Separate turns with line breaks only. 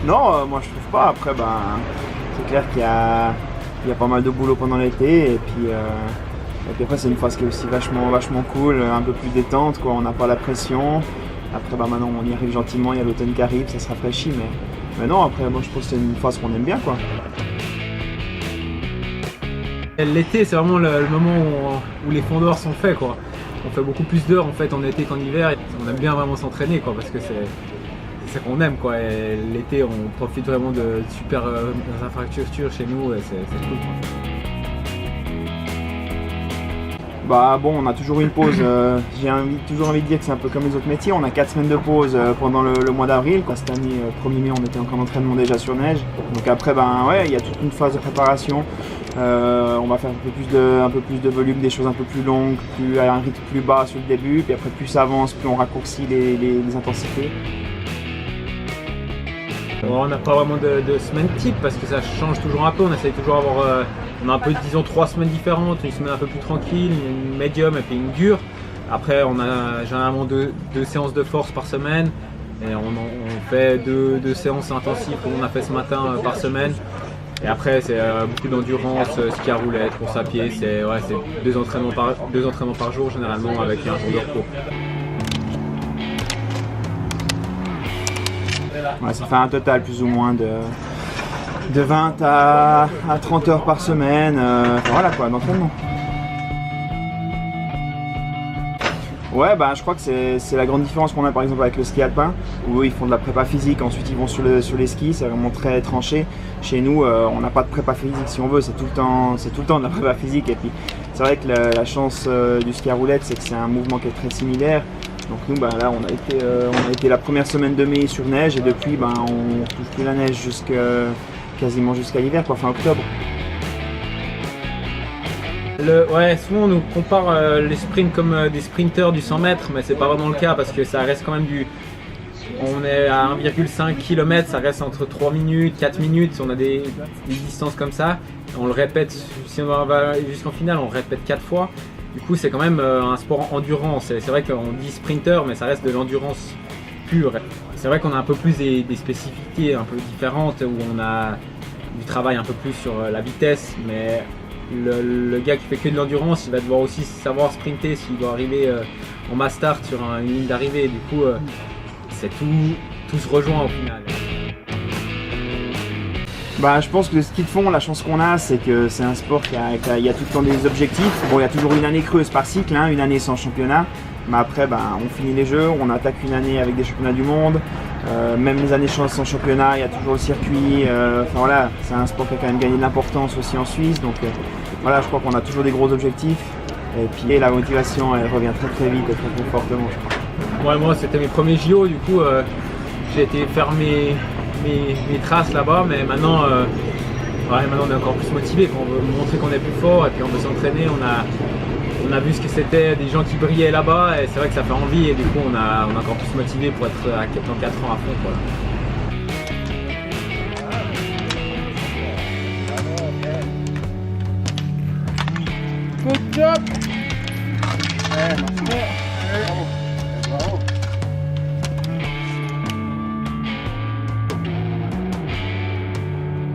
Non, moi je trouve pas. Après, c'est clair qu'il y a pas mal de boulot pendant l'été. Et puis après, c'est une phase qui est aussi vachement cool, un peu plus détente, quoi. On n'a pas la pression. Après, maintenant, on y arrive gentiment. Il y a l'automne qui arrive, ça se rafraîchit. Mais non, après, moi je pense que c'est une phase qu'on aime bien, quoi.
L'été, c'est vraiment le moment où les fonds d'heures sont faits, quoi. On fait beaucoup plus d'heures en fait en été qu'en hiver. On aime bien vraiment s'entraîner, quoi, parce que c'est ça qu'on aime, quoi. Et l'été, on profite vraiment de super infrastructures chez nous, et c'est cool, quoi.
On a toujours une pause. J'ai toujours envie de dire que c'est un peu comme les autres métiers. On a 4 semaines de pause pendant le mois d'avril. Cette année, 1er mai, on était encore en entraînement déjà sur neige. Donc après, il y a toute une phase de préparation. On va faire un peu plus de volume, des choses un peu plus longues, à un rythme plus bas sur le début. Puis après, plus ça avance, plus on raccourcit les intensités.
On n'a pas vraiment de semaine type parce que ça change toujours un peu. On essaye toujours d'avoir, on a un peu, disons, 3 semaines différentes, une semaine un peu plus tranquille, une médium et puis une dure. Après, on a généralement deux séances de force par semaine et on fait deux séances intensives comme on a fait ce matin par semaine. Et après, c'est beaucoup d'endurance, ski à roulette, course à pied. C'est 2 entraînements par jour généralement avec un jour de repos.
Ouais, ça fait un total plus ou moins de 20 à 30 heures par semaine, voilà quoi, d'entraînement. Ouais, je crois que c'est la grande différence qu'on a par exemple avec le ski alpin, où eux ils font de la prépa physique, ensuite ils vont sur les skis, c'est vraiment très tranché. Chez nous, on n'a pas de prépa physique si on veut, c'est tout le temps de la prépa physique. Et puis c'est vrai que la chance du ski à roulette, c'est que c'est un mouvement qui est très similaire. Donc nous, là, on a été la première semaine de mai sur neige et depuis, on touche plus la neige quasiment jusqu'à l'hiver, fin octobre.
Souvent on nous compare les sprints comme des sprinters du 100 mètres, mais c'est pas vraiment le cas parce que ça reste quand même on est à 1,5 km, ça reste entre 3 minutes, 4 minutes, on a des distances comme ça. On le répète, si on va jusqu'en finale, on le répète 4 fois. Du coup, c'est quand même un sport endurance. C'est vrai qu'on dit sprinter, mais ça reste de l'endurance pure. C'est vrai qu'on a un peu plus des spécificités un peu différentes, où on a du travail un peu plus sur la vitesse, mais le gars qui fait que de l'endurance, il va devoir aussi savoir sprinter s'il doit arriver en mass start sur une ligne d'arrivée. Du coup, c'est tout se rejoint au final.
Je pense que le ski de fond, la chance qu'on a, c'est que c'est un sport qui a tout le temps des objectifs. Bon, il y a toujours une année creuse par cycle, une année sans championnat. Mais après, on finit les jeux, on attaque une année avec des championnats du monde. Même les années sans championnat, il y a toujours le circuit. C'est un sport qui a quand même gagné de l'importance aussi en Suisse. Donc je crois qu'on a toujours des gros objectifs. Et puis la motivation, elle revient très vite et très fortement, je crois.
Moi, c'était mes premiers JO, du coup, j'ai été faire mes traces là-bas, mais maintenant, maintenant on est encore plus motivé. On veut montrer qu'on est plus fort et puis on veut s'entraîner. On a vu ce que c'était, des gens qui brillaient là-bas, et c'est vrai que ça fait envie, et du coup on est encore plus motivé pour être dans 4 ans à fond,
Good job!